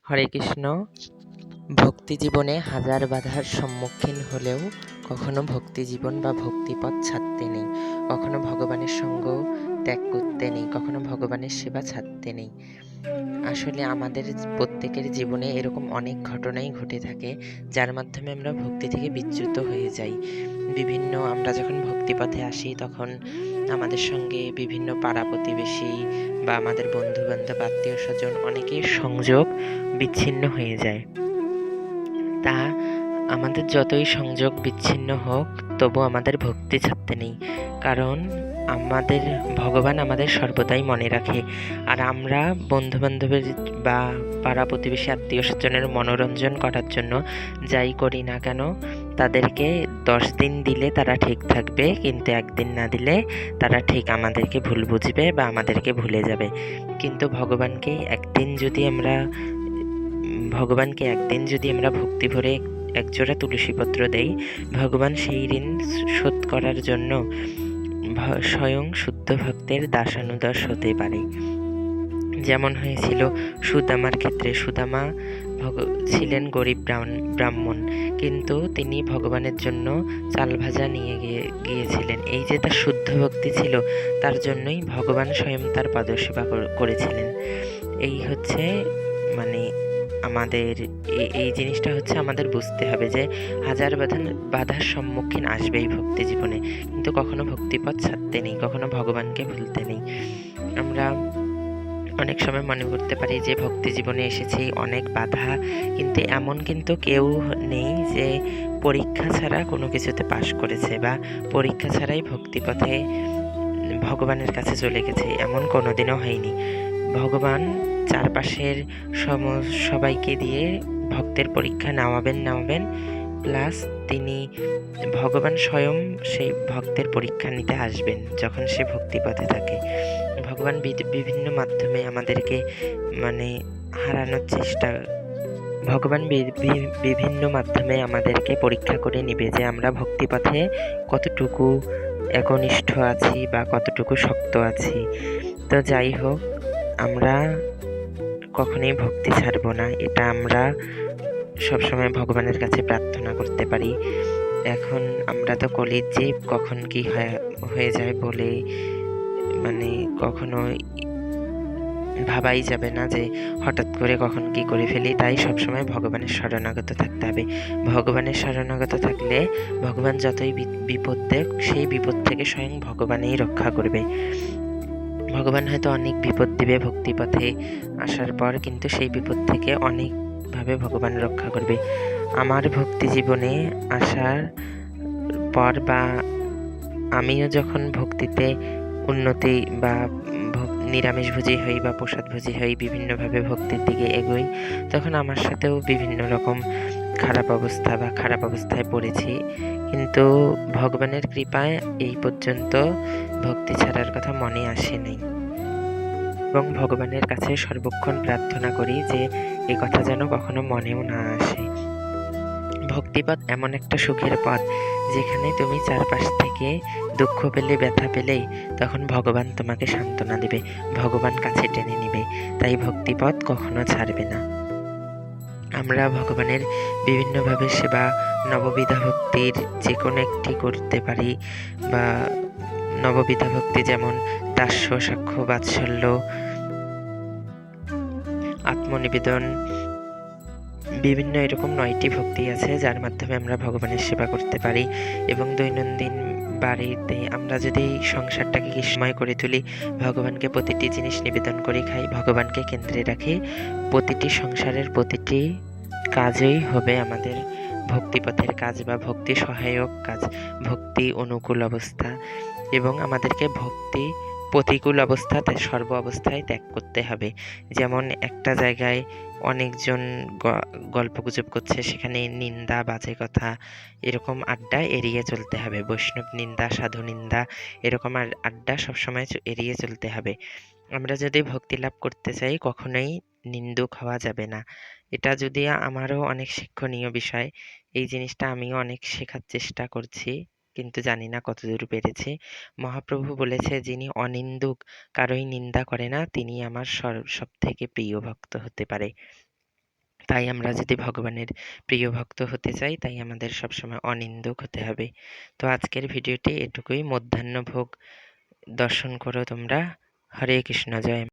হরে কৃষ্ণ। ভক্তি জীবনে হাজার বাধার সম্মুখীন হলেও কখনো ভক্তি জীবন বা ভক্তিপথ ছাড়তে নেই, কখনো ভগবানের সঙ্গ ত্যাগ করতে নেই, কখনো ভগবানের সেবা ছাড়তে নেই। আসলে আমাদের প্রত্যেকের জীবনে এরকম অনেক ঘটনাই ঘটে থাকে, যার মাধ্যমে আমরা ভক্তি থেকে বিচ্যুত হয়ে যাই। আমরা যখন ভক্তিপথে আসি তখন আমাদের সঙ্গে বিভিন্ন পাড়া প্রতিবেশী বা আমাদের বন্ধু বান্ধব আত্মীয় স্বজন অনেকের সংযোগ বিচ্ছিন্ন হয়ে যায়। তা আমাদের যতই সংযোগ বিচ্ছিন্ন হোক, তবু আমাদের ভক্তি ছাড়তে নেই, কারণ আমাদের ভগবান আমাদের সর্বদাই মনে রাখে। আর আমরা বন্ধু বান্ধবের বা পাড়া প্রতিবেশী আত্মীয় স্বজনের মনোরঞ্জন করার জন্য যাই করি না কেন, তাদেরকে 10 দিন দিলে তারা ঠিক থাকবে, কিন্তু একদিন না দিলে তারা ঠিক আমাদেরকে ভুল বুঝবে বা আমাদেরকে ভুলে যাবে। কিন্তু ভগবানকে একদিন যদি আমরা ভক্তি ভরে একজোড়া তুলসীপত্র দেই, ভগবান সেই ঋণ শোধ করার জন্য স্বয়ং শুদ্ধ ভক্তের দাসানুদাস হতে পারে। যেমন হয়েছিল সুদামার ক্ষেত্রে। সুদামা ছিলেন গরিব ব্রাহ্মণ, কিন্তু তিনি ভগবানের জন্য চাল ভাজা নিয়ে গিয়েছিলেন। এই যে তার শুদ্ধ ভক্তি ছিল, তার জন্যই ভগবান স্বয়ং তার পাদসেবা করেছিলেন। এই হচ্ছে মানে আমাদের এই জিনিসটা হচ্ছে আমাদের বুঝতে হবে যে হাজার বাধার সম্মুখীন আসবেই ভক্তি জীবনে, কিন্তু কখনো ভক্তিপথ ছাড়তে নেই, কখনো ভগবানকে ভুলতে নেই। আমরা অনেক সময় মনে করতে পারি যে ভক্তি জীবনে এসেছি অনেক বাধা, কিন্তু এমন কিন্তু কেউ নেই যে পরীক্ষা ছাড়া কোনো কিছুতে পাশ করেছে বা পরীক্ষা ছাড়াই ভক্তিপথে ভগবানের কাছে চলে গেছে, এমন কোনোদিনও হয়নি। ভগবান চারপাশের সবাইকে দিয়ে ভক্তের পরীক্ষা নেওয়াবেন, প্লাস ভগবান স্বয়ং সেই ভক্তের পরীক্ষা নিতে আসবেন যখন সে ভক্তিপথে থাকে। ভগবান বিভিন্ন মাধ্যমে আমাদেরকে হারানোর চেষ্টা ভগবান বিভিন্ন মাধ্যমে আমাদেরকে পরীক্ষা করে নিবে যে আমরা ভক্তিপথে কতটুকু একনিষ্ঠ আছি বা কতটুকু শক্ত আছি। তো যাই হোক, আমরা কখনোই ভক্তি ছাড়বো না, এটা আমরা সবসময় ভগবানের কাছে প্রার্থনা করতে পারি। এখন আমরা তো কলির জীব, কখন কি হয়ে যায় বলে কখনো ভাবাই যাবে না যে হঠাৎ করে কখন কি করে ফেলি। তাই সবসময় ভগবানের শরণাগত থাকতে হবে। ভগবানের শরণাগত থাকলে ভগবান যতই বিপদ দেখ, সেই বিপদ থেকে স্বয়ং ভগবানই রক্ষা করবে। ভগবান হয়তো অনেক বিপদ দিবে ভক্তিপথে আসার পর, কিন্তু সেই বিপদ থেকে অনেকভাবে ভগবান রক্ষা করবে। আমার ভক্তি জীবনে আসার পর বা আমিও যখন ভক্তিতে উন্নতি বা নিরামিষভোজী হই বা প্রসাদভোজী হই, বিভিন্নভাবে ভক্তির দিকে এগোই, তখন আমার সাথেও বিভিন্ন রকম খারাপ অবস্থায় পড়েছি, কিন্তু ভগবানের কৃপায় এই পর্যন্ত ভক্তি ছাড়ার কথা মনে আসেনি। এবং ভগবানের কাছে সর্বক্ষণ প্রার্থনা করি যে এই কথা যেন কখনো মনেও না আসে। ভক্তিপথ এমন একটা সুখের পথ, যেখানে তুমি চারপাশ থেকে দুঃখ পেলে, ব্যথা পেলেই তখন ভগবান তোমাকে সান্ত্বনা দিবে, ভগবান কাছে টেনে নিবে। তাই ভক্তিপথ কখনো ছাড়বে না। আমরা ভগবানের বিভিন্নভাবে সেবা, নববিধা ভক্তির যে কোনো একটি করতে পারি, বা নববিধা ভক্তি যেমন দাস্য, সাক্ষ্য, বাৎসল্য, আত্মনিবেদন, বিভিন্ন এরকম 9টি ভক্তি আছে যার মাধ্যমে আমরা ভগবানের সেবা করতে পারি। এবং দৈনন্দিন বাড়িতে আমরা যদি সংসারটাকে কৃষ্ণময় করে তুলি, ভগবানকে প্রতিটি জিনিস নিবেদন করে খাই, ভগবানকে কেন্দ্রে রাখি, প্রতিটি সংসারের প্রতিটি কাজই হবে আমাদের ভক্তিপথের কাজ বা ভক্তি সহায়ক কাজ, ভক্তি অনুকূল অবস্থা। এবং আমাদেরকে ভক্তি প্রতিকূল অবস্থাতে সর্ব অবস্থায় ত্যাগ করতে হবে। যেমন একটা জায়গায় অনেকজন গল্পগুজব করছে, সেখানে নিন্দা, বাজে কথা, এরকম আড্ডা এড়িয়ে চলতে হবে। বৈষ্ণব নিন্দা, সাধু নিন্দা, এরকম আড্ডা সবসময় এড়িয়ে চলতে হবে। আমরা যদি ভক্তি লাভ করতে চাই, কখনোই নিন্দুক হওয়া যাবে না। এটা যদিও আমারও অনেক শিক্ষণীয় বিষয়, এই জিনিসটা আমিও অনেক শেখার চেষ্টা করছি, কিন্তু জানি না কতদূর পেরেছি। মহাপ্রভু বলেছে, যিনি অনিন্দুক, কারোই নিন্দা করে না, তিনি আমার সব থেকে প্রিয় ভক্ত হতে পারে। তাই আমরা যদি ভগবানের প্রিয় ভক্ত হতে চাই, তাই আমাদের সবসময় অনিন্দুক হতে হবে। তো আজকের ভিডিওটি এটুকুই। মধ্যাহ্ন ভোগ দর্শন করো তোমরা। হরে কৃষ্ণ, জয় মা।